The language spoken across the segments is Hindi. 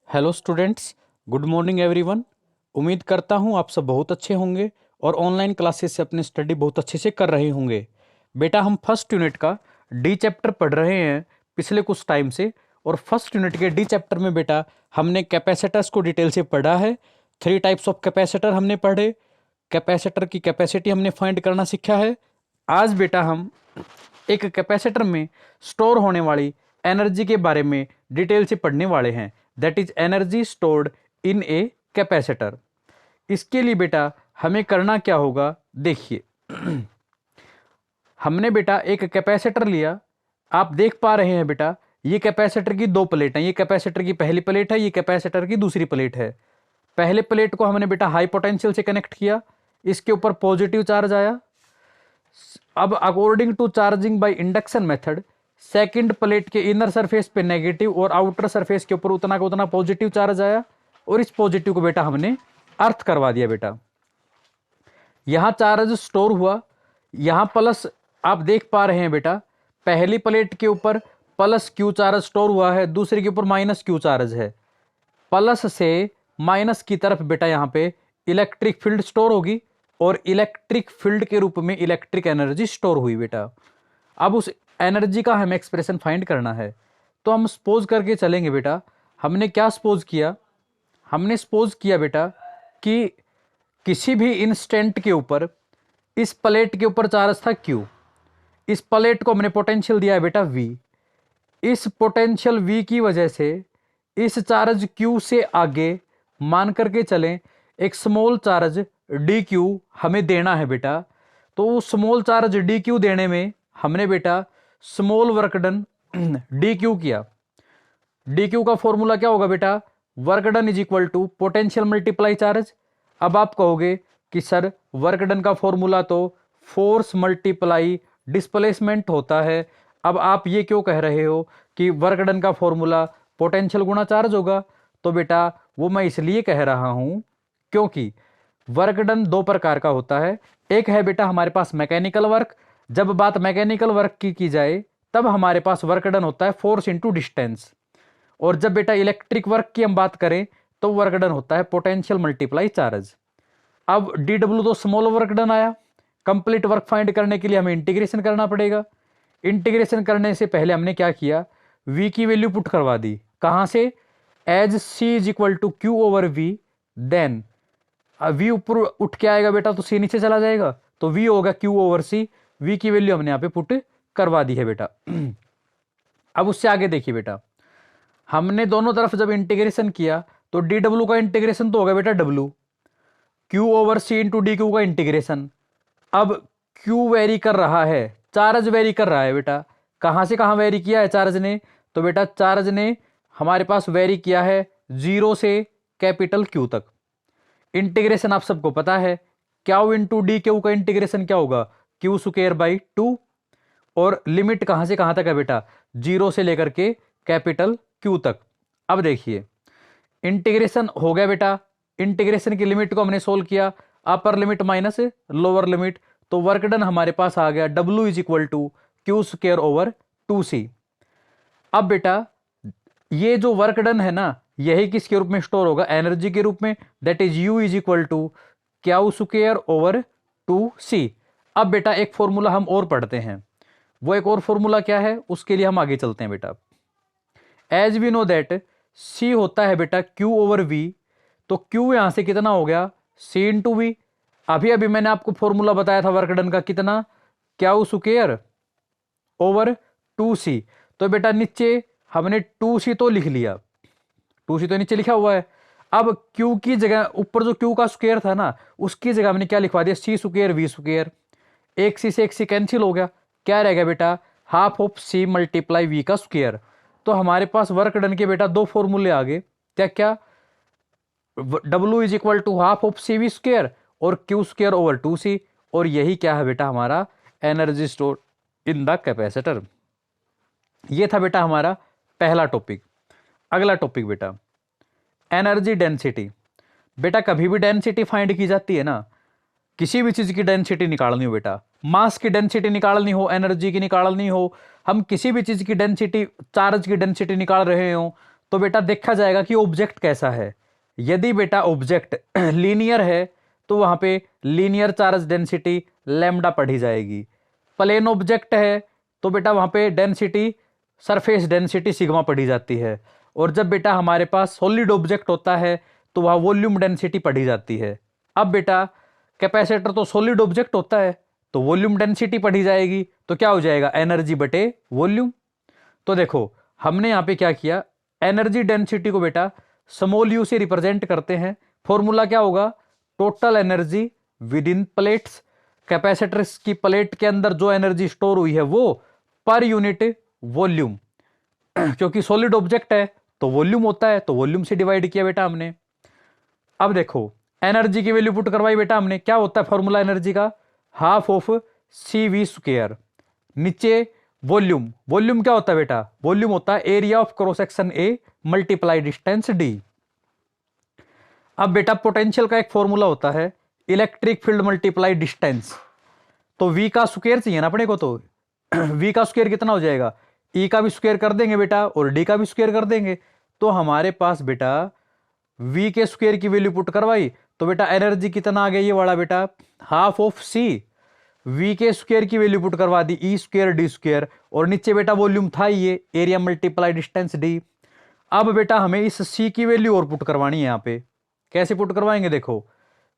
Hello students, good morning everyone. उम्मीद करता हूँ आप सब बहुत अच्छे होंगे और ऑनलाइन क्लासेस से अपनी स्टडी बहुत अच्छे से कर रहे होंगे। बेटा, हम फर्स्ट यूनिट का डी चैप्टर पढ़ रहे हैं पिछले कुछ टाइम से। और फर्स्ट यूनिट के डी चैप्टर में बेटा हमने कैपेसिटर्स को डिटेल से पढ़ा है। 3 टाइप्स ऑफ कैपेसिटर हमने पढ़े। कैपेसिटर की कैपेसिटी हमने फाइंड करना सीखा है। आज बेटा हम एक कैपेसिटर में स्टोर होने वाली एनर्जी के बारे में डिटेल से पढ़ने वाले हैं। That is energy stored in a capacitor. इसके लिए बेटा हमें करना क्या होगा, देखिए। हमने बेटा एक कैपेसिटर लिया। आप देख पा रहे हैं बेटा, ये कैपेसिटर की 2 प्लेट हैं। ये कैपेसिटर की पहली प्लेट है, ये कैपेसिटर की दूसरी प्लेट है। पहले प्लेट को हमने बेटा हाई पोटेंशियल से कनेक्ट किया, इसके ऊपर पॉजिटिव चार्ज आया। अब according to charging by induction method, second plate के इनर सरफेस पे नेगेटिव और आउटर सरफेस के ऊपर उतना का उतना पॉजिटिव चार्ज आया, और इस पॉजिटिव को बेटा हमने अर्थ करवा दिया। बेटा यहां चार्ज स्टोर हुआ, यहां प्लस आप देख पा रहे हैं बेटा, पहली प्लेट के ऊपर प्लस क्यू चार्ज स्टोर हुआ है, दूसरे के ऊपर माइनस क्यू चार्ज है। प्लस से माइनस की तरफ बेटा यहां पे इलेक्ट्रिक फील्ड स्टोर होगी, और इलेक्ट्रिक फील्ड के रूप में इलेक्ट्रिक एनर्जी स्टोर हुई बेटा। अब उस एनर्जी का हमें एक्सप्रेशन फाइंड करना है, तो हम सपोज करके चलेंगे बेटा। हमने क्या सपोज किया? हमने सपोज किया बेटा कि किसी भी इंस्टेंट के ऊपर इस प्लेट के ऊपर चार्ज था Q। इस प्लेट को हमने पोटेंशियल दिया है बेटा V। इस पोटेंशियल V की वजह से इस चार्ज Q से आगे मान करके चलें एक स्मॉल चार्ज dQ हमें देना है बेटा। तो स्मॉल चार्ज dQ देने में हमने बेटा स्मॉल वर्क डन dQ किया। dQ का फॉर्मूला क्या होगा बेटा? Work done is equal to potential multiply charge. अब आप कहोगे कि सर वर्क डन का फॉर्मूला तो फोर्स मल्टीप्लाई डिस्प्लेसमेंट होता है। अब आप ये क्यों कह रहे हो कि वर्क डन का फॉर्मूला पोटेंशियल गुणा चार्ज होगा? तो बेटा वो मैं इसलिए कह रहा हूं क्योंकि वर्क डन 2 प्रकार का होता है। एक है बेटा हमारे पास मैकेनिकल वर्क। जब बात मैकेनिकल वर्क की जाए तब हमारे पास वर्क डन होता है फोर्स इंटू डिस्टेंस। और जब बेटा इलेक्ट्रिक वर्क की हम बात करें तो वर्क डन होता है पोटेंशियल मल्टीप्लाई चार्ज। अब DW तो स्मॉल वर्क डन आया। कंप्लीट वर्क फाइंड करने के लिए हमें इंटीग्रेशन करना पड़ेगा। इंटीग्रेशन करने से पहले हमने क्या किया? V की वैल्यू पुट करवा दी। कहां से? As C is equal to Q over V। Then V ऊपर उठ के आएगा बेटा तो C नीचे चला जाएगा, तो V होगा Q ओवर C। V की वैल्यू हमने यहां पे पुट करवा दी है बेटा। अब उससे आगे देखिए बेटा, हमने दोनों तरफ जब इंटीग्रेशन किया तो DW का इंटीग्रेशन तो होगा बेटा W। Q over C into DQ का इंटीग्रेशन। अब Q वेरी कर रहा है, चार्ज वेरी कर रहा है बेटा। कहां से कहां वेरी किया है चार्ज ने? तो बेटा चार्ज ने हमारे पास वेरी किया है 0 से कैपिटल Q तक। इंटीग्रेशन आप सबको पता है, क्यू इंटू DQ का इंटीग्रेशन क्या होगा? Q square by 2। और लिमिट कहां से कहां तक है बेटा? 0 से लेकर के कैपिटल Q तक। अब देखिए इंटीग्रेशन हो गया बेटा। इंटीग्रेशन की लिमिट को हमने सोल्व किया, upper limit minus lower limit, तो वर्क डन हमारे पास आ गया W is equal to Q square over 2C। अब बेटा ये जो वर्क डन है ना, यही किसके रूप में स्टोर होगा? एनर्जी के रूप में। That is U is equal to Q square over 2C। अब बेटा एक फॉर्मूला हम और पढ़ते हैं। वो एक और फॉर्मूला क्या है उसके लिए हम आगे चलते हैं बेटा। As we know that C होता है बेटा Q ओवर V। तो Q यहां से कितना हो गया? C into V। अभी अभी मैंने आपको फॉर्मूला बताया था वर्क डन का, कितना? Q square over 2C। तो बेटा नीचे हमने 2C तो लिख लिया, 2C तो नीचे लिखा हुआ है। अब Q की जगह ऊपर जो Q का स्क्वायर था ना, उसकी जगह हमने क्या लिखवा दिया? C square V square. एक C से एक C कैंसिल हो गया, क्या रह गया बेटा? Half of C multiply V का स्क्वायर। तो हमारे पास वर्क डन के बेटा 2 फॉर्मूले आ गए। क्या क्या? W is equal to half of CV square और Q स्क्वायर ओवर 2C। और यही क्या है बेटा? हमारा energy store in the capacitor. ये था बेटा हमारा पहला टॉपिक। अगला टॉपिक बेटा एनर्जी डेंसिटी। बेटा कभी भी डेंसिटी फाइंड की जाती है ना, किसी भी चीज की डेंसिटी निकालनी हो बेटा, मास की डेंसिटी निकालनी हो, एनर्जी की निकालनी हो, हम किसी भी चीज की डेंसिटी, चार्ज की डेंसिटी निकाल रहे हो, तो बेटा देखा जाएगा कि ऑब्जेक्ट कैसा है। यदि बेटा ऑब्जेक्ट लीनियर है तो वहां पे लीनियर चार्ज डेंसिटी लैम्डा पढ़ी जाएगी। प्लेन ऑब्जेक्ट है तो बेटा वहां पे डेंसिटी सरफेस डेंसिटी सिग्मा पढ़ी जाती है। और जब बेटा हमारे पास सॉलिड ऑब्जेक्ट होता है तो वह वॉल्यूम डेंसिटी पढ़ी जाती है। अब बेटा कैपेसिटर तो सॉलिड ऑब्जेक्ट होता है तो वॉल्यूम डेंसिटी पढ़ी जाएगी, तो क्या हो जाएगा एनर्जी बटे वॉल्यूम। तो देखो हमने यहां पे क्या किया, एनर्जी डेंसिटी को बेटा स्मॉल यू से रिप्रेजेंट करते हैं। फॉर्मूला क्या होगा, total energy with in plates, capacitor की प्लेट के अंदर जो एनर्जी स्टोर हुई है वो पर यूनिट वॉल्यूम। क्योंकि सॉलिड ऑब्जेक्ट है तो वॉल्यूम होता है तो वॉल्यूम से डिवाइड किया बेटा हमने। अब देखो एनर्जी की वैल्यू पुट करवाई बेटा हमने, क्या होता है फॉर्मूला एनर्जी का, half of C V square. नीचे वॉल्यूम, वॉल्यूम क्या होता है बेटा, वॉल्यूम होता है area of cross section A multiply distance D. अब बेटा पोटेंशियल का एक फॉर्मूला होता है इलेक्ट्रिक फील्ड मल्टीप्लाई डिस्टेंस। तो वी का स्क्वायर चाहिए ना अपने को, तो वी का स्क्वायर कितना हो जाएगा, ई का भी स्क्वायर कर देंगे बेटा और डी का भी स्क्वायर कर देंगे। तो हमारे पास बेटा वी के स्क्वायर की वैल्यू पुट करवाई तो बेटा एनर्जी कितना आ गया, ये वाला बेटा हाफ ऑफ सी। वी के स्क्वायर की वैल्यू पुट करवा दी ई स्क्वायर डी स्क्वायर, और नीचे बेटा वॉल्यूम था ये एरिया मल्टीप्लाई डिस्टेंस डी। अब बेटा हमें इस सी की वैल्यू और पुट करवानी है। यहां पे कैसे पुट करवाएंगे, देखो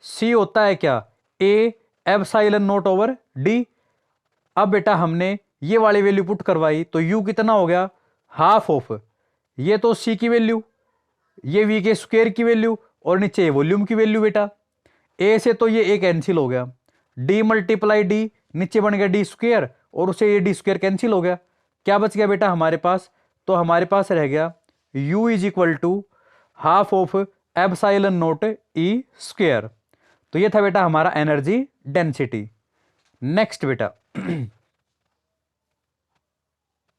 सी होता है क्या, A epsilon not over D. अब बेटा हमने ये वाली वैल्यू पुट करवाई तो यू कितना हो गया, हाफ ऑफ, ये तो सी की वैल्यू, ये वी के स्क्वायर की वैल्यू और नीचे वॉल्यूम की वैल्यू। बेटा ए से तो ये एक कैंसिल हो गया, डी मल्टीप्लाई डी, नीचे बन गया डी स्क्वायर और उसे ये डी स्क्वायर कैंसिल हो गया। क्या बच गया बेटा हमारे पास, तो हमारे पास रह गया u is equal to half of epsilon not E square. तो ये था बेटा हमारा एनर्जी डेंसिटी। नेक्स्ट बेटा